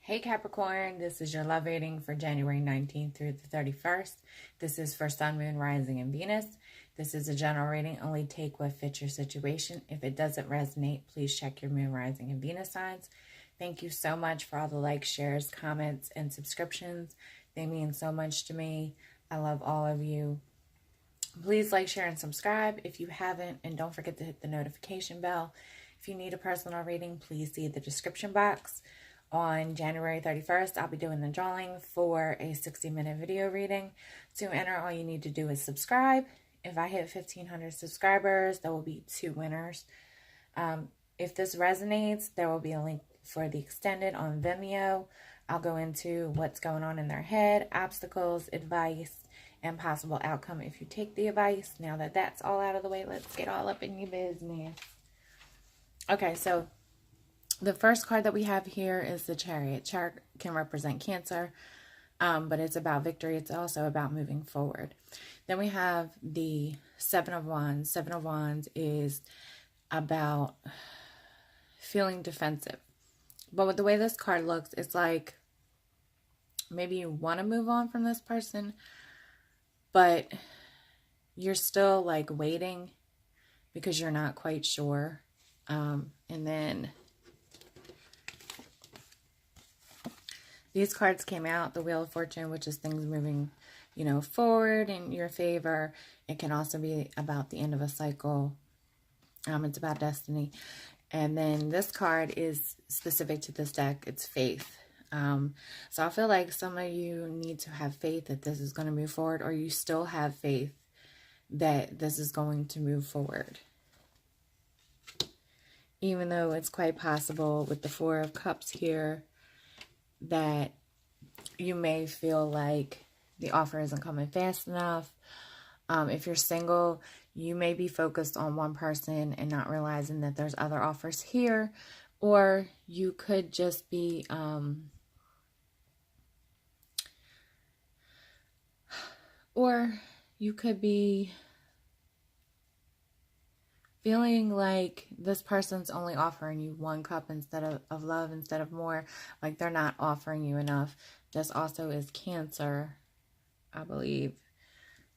Hey Capricorn, this is your love reading for January 19th through the 31st. This is for Sun, Moon, Rising, and Venus. This is a general reading. Only take what fits your situation. If it doesn't resonate, please check your Moon, Rising, and Venus signs. Thank you so much for all the likes, shares, comments, and subscriptions. They mean so much to me. I love all of you. Please like, share, and subscribe if you haven't. And don't forget to hit the notification bell. If you need a personal reading, please see the description box. On January 31st, I'll be doing the drawing for a 60-minute video reading. To enter, all you need to do is subscribe. If I hit 1,500 subscribers, there will be 2 winners. If this resonates, there will be a link for the extended on Vimeo. I'll go into what's going on in their head, obstacles, advice, and possible outcome if you take the advice. Now that that's all out of the way, let's get all up in your business. Okay, so the first card that we have here is the Chariot. Chariot can represent Cancer, but it's about victory. It's also about moving forward. Then we have the Seven of Wands. Seven of Wands is about feeling defensive. But with the way this card looks, it's like maybe you want to move on from this person, but you're still like waiting because you're not quite sure. And then these cards came out, the Wheel of Fortune, which is things moving, forward in your favor. It can also be about the end of a cycle. It's about destiny. And then this card is specific to this deck. It's faith. So I feel like some of you need to have faith that this is going to move forward, or you still have faith that this is going to move forward. Even though it's quite possible with the Four of Cups here that you may feel like the offer isn't coming fast enough. If you're single, you may be focused on one person and not realizing that there's other offers here. Or you could just be feeling like this person's only offering you one cup instead of love, instead of more. Like they're not offering you enough. This also is Cancer, I believe,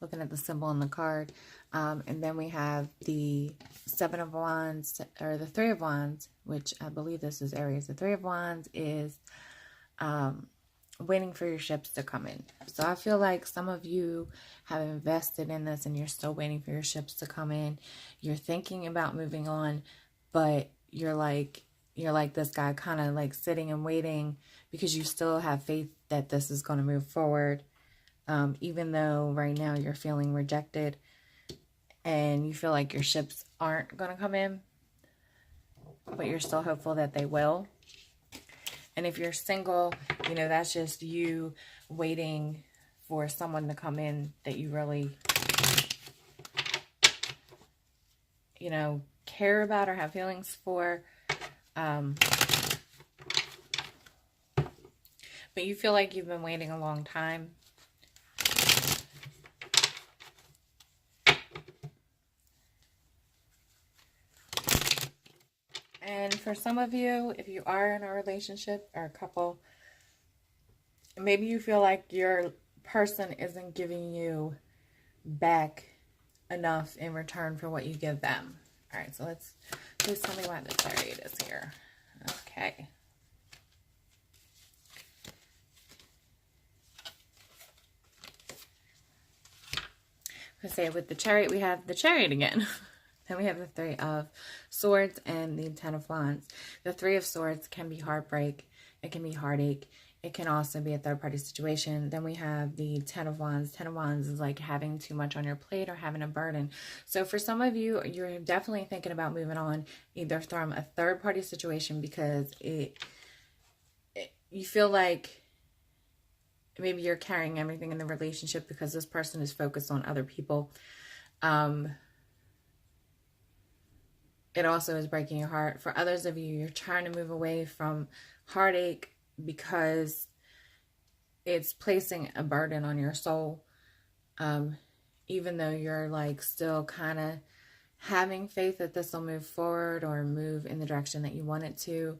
looking at the symbol on the card. And then we have the Seven of Wands, or the Three of Wands, which I believe this is Aries. The Three of Wands is waiting for your ships to come in. So I feel like some of you have invested in this and you're still waiting for your ships to come in. You're thinking about moving on, but you're like this guy, kind of like sitting and waiting because you still have faith that this is going to move forward. Even though right now you're feeling rejected and you feel like your ships aren't going to come in, but you're still hopeful that they will. And if you're single, that's just you waiting for someone to come in that you really, care about or have feelings for. But you feel like you've been waiting a long time. And for some of you, if you are in a relationship or a couple, maybe you feel like your person isn't giving you back enough in return for what you give them. All right, so please tell me why the Chariot is here. Okay. With the Chariot, we have the Chariot again. Then we have the Three of Swords and the Ten of Wands. The Three of Swords can be heartbreak. It can be heartache. It can also be a third-party situation. Then we have the Ten of Wands. Ten of Wands is like having too much on your plate or having a burden. So for some of you, you're definitely thinking about moving on, either from a third-party situation because you feel like maybe you're carrying everything in the relationship because this person is focused on other people. It also is breaking your heart. For others of you, you're trying to move away from heartache because it's placing a burden on your soul. Even though you're like still kind of having faith that this will move forward or move in the direction that you want it to.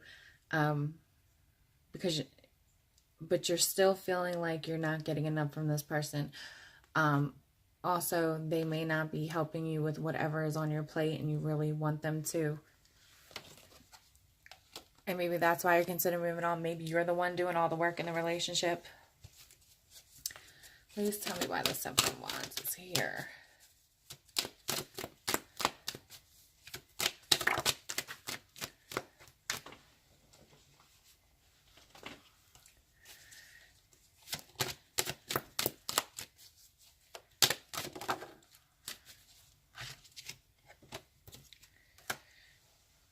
Because but you're still feeling like you're not getting enough from this person. Also, they may not be helping you with whatever is on your plate and you really want them to. And maybe that's why you consider moving on. Maybe you're the one doing all the work in the relationship. Please tell me why the Seven of Wands is here.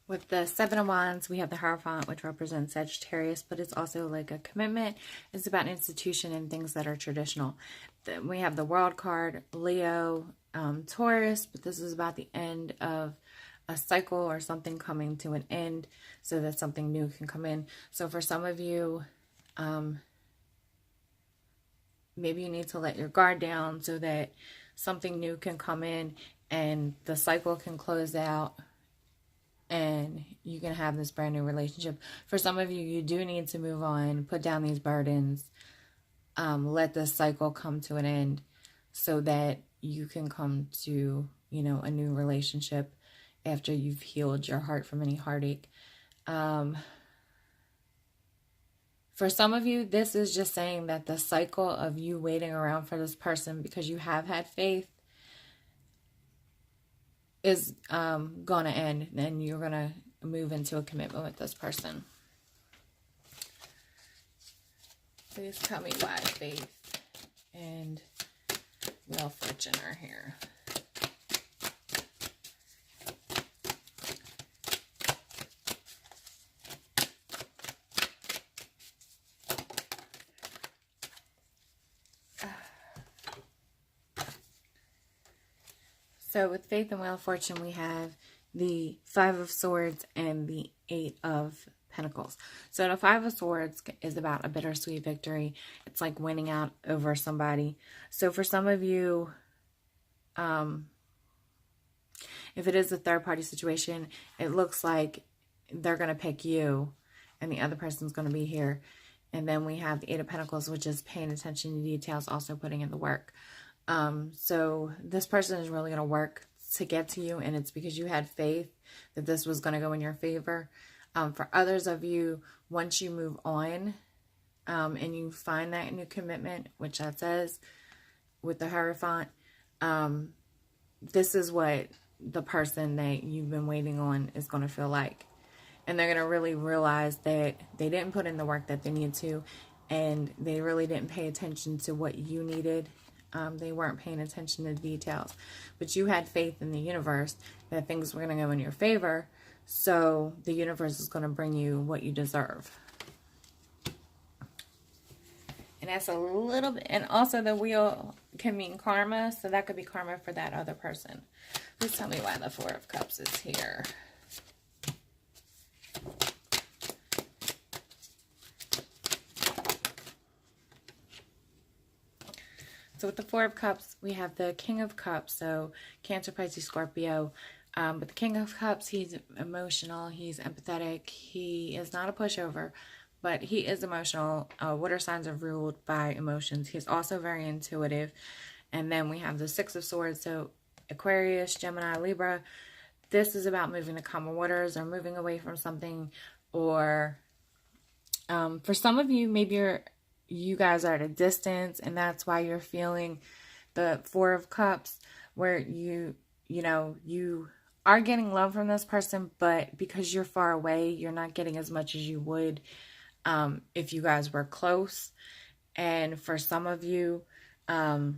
With the Seven of Wands, we have the Hierophant, which represents Sagittarius, but it's also like a commitment. It's about an institution and things that are traditional. Then we have the World card, Leo, Taurus, but this is about the end of a cycle or something coming to an end so that something new can come in. So for some of you, maybe you need to let your guard down so that something new can come in and the cycle can close out. And you can have this brand new relationship. For some of you, you do need to move on, put down these burdens, let this cycle come to an end so that you can come to, you know, a new relationship after you've healed your heart from any heartache. For some of you, this is just saying that the cycle of you waiting around for this person because you have had faith is going to end, and you're going to move into a commitment with this person. Please tell me why faith and Wheel of Fortune are here. So with Faith and Wheel of Fortune, we have the Five of Swords and the Eight of Pentacles. So the Five of Swords is about a bittersweet victory. It's like winning out over somebody. So for some of you, if it is a third-party situation, it looks like they're going to pick you and the other person's going to be here. And then we have the Eight of Pentacles, which is paying attention to details, also putting in the work. So this person is really going to work to get to you, and it's because you had faith that this was going to go in your favor. For others of you, once you move on, and you find that new commitment, which that says with the Hierophant, this is what the person that you've been waiting on is going to feel like. And they're going to really realize that they didn't put in the work that they need to, and they really didn't pay attention to what you needed. They weren't paying attention to the details. But you had faith in the universe that things were going to go in your favor. So the universe is going to bring you what you deserve. And that's a little bit. And also the wheel can mean karma. So that could be karma for that other person. Please tell me why the Four of Cups is here. So with the Four of Cups, we have the King of Cups. So Cancer, Pisces, Scorpio. But the King of Cups, he's emotional. He's empathetic. He is not a pushover, but he is emotional. Water signs are ruled by emotions. He's also very intuitive. And then we have the Six of Swords. So Aquarius, Gemini, Libra. This is about moving to calmer waters or moving away from something. Or for some of you, maybe you guys are at a distance, and that's why you're feeling the Four of Cups, where you are getting love from this person, but because you're far away, you're not getting as much as you would if you guys were close. And for some of you, after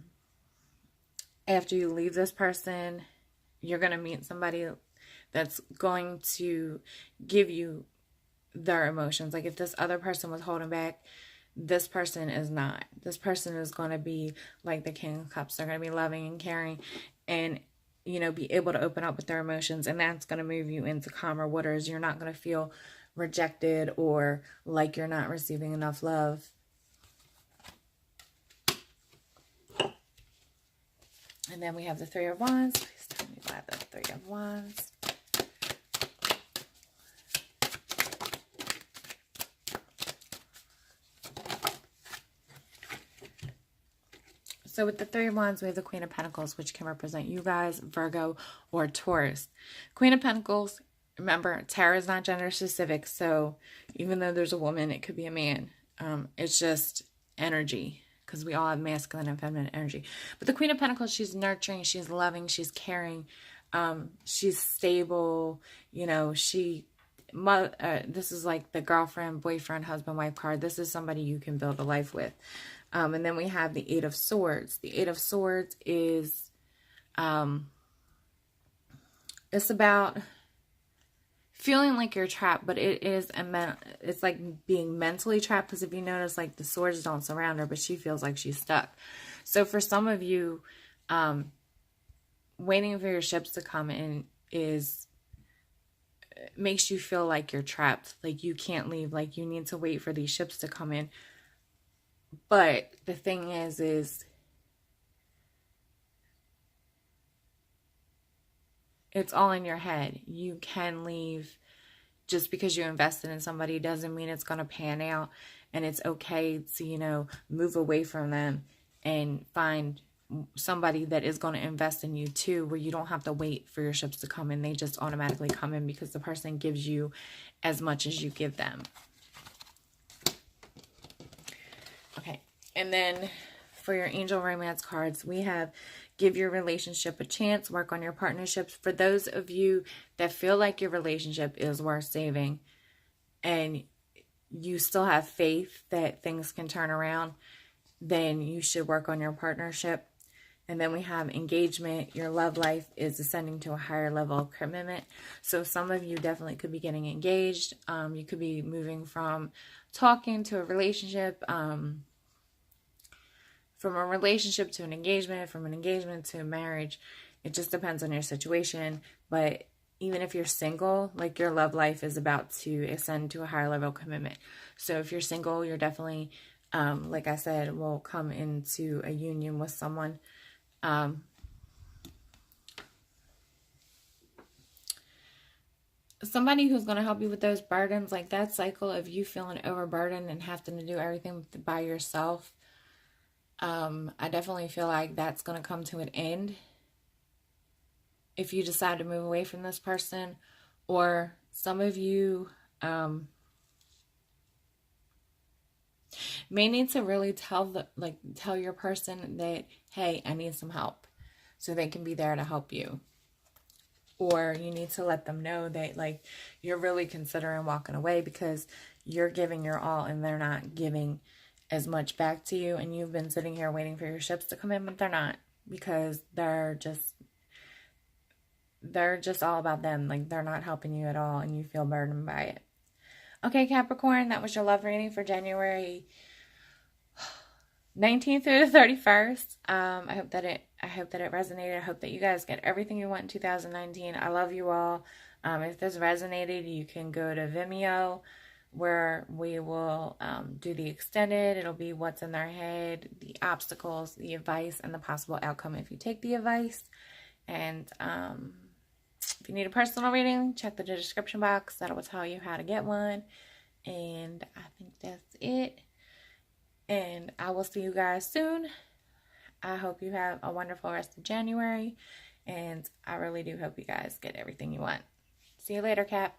you leave this person, you're going to meet somebody that's going to give you their emotions. Like if this other person was holding back, this person is not. This person is going to be like the King of Cups. They're going to be loving and caring and, be able to open up with their emotions. And that's going to move you into calmer waters. You're not going to feel rejected or like you're not receiving enough love. And then we have the Three of Wands. Please tell me why the Three of Wands. So with the Three of Wands, we have the Queen of Pentacles, which can represent you guys, Virgo, or Taurus. Queen of Pentacles, remember, tarot is not gender specific, so even though there's a woman, it could be a man. It's just energy, because we all have masculine and feminine energy. But the Queen of Pentacles, she's nurturing, she's loving, she's caring, she's stable, you know, this is like the girlfriend, boyfriend, husband, wife card. This is somebody you can build a life with. And then we have the Eight of Swords. The Eight of Swords is, it's about feeling like you're trapped, but it is it's like being mentally trapped, because if you notice, like, the swords don't surround her, but she feels like she's stuck. So for some of you, waiting for your ships to come in makes you feel like you're trapped, like you can't leave, like you need to wait for these ships to come in. But the thing is it's all in your head. You can leave. Just because you invested in somebody doesn't mean it's going to pan out. And it's okay to, you know, move away from them and find somebody that is going to invest in you too, where you don't have to wait for your ships to come in. They just automatically come in because the person gives you as much as you give them. Okay. And then for your angel romance cards, we have give your relationship a chance, work on your partnerships. For those of you that feel like your relationship is worth saving and you still have faith that things can turn around, then you should work on your partnership. And then we have engagement. Your love life is ascending to a higher level of commitment. So some of you definitely could be getting engaged. You could be moving from talking to a relationship, from a relationship to an engagement, from an engagement to a marriage. It just depends on your situation. But even if you're single, like, your love life is about to ascend to a higher level of commitment. So if you're single, you're definitely, like I said, will come into a union with someone. Somebody who's going to help you with those burdens, like that cycle of you feeling overburdened and having to do everything by yourself. I definitely feel like that's going to come to an end if you decide to move away from this person. Or some of you may need to really tell your person that, hey, I need some help, so they can be there to help you. Or you need to let them know that, like, you're really considering walking away because you're giving your all and they're not giving as much back to you, and you've been sitting here waiting for your ships to come in, but they're not, because they're just all about them. Like, they're not helping you at all, and you feel burdened by it. Okay, Capricorn, that was your love reading for January 19th through the 31st. I hope that it resonated. I hope that you guys get everything you want in 2019. I love you all. If this resonated, you can go to Vimeo, where we will do the extended. It'll be what's in their head, the obstacles, the advice, and the possible outcome if you take the advice. And if you need a personal reading, check the description box. That will tell you how to get one. And I think that's it. And I will see you guys soon. I hope you have a wonderful rest of January. And I really do hope you guys get everything you want. See you later, Cap.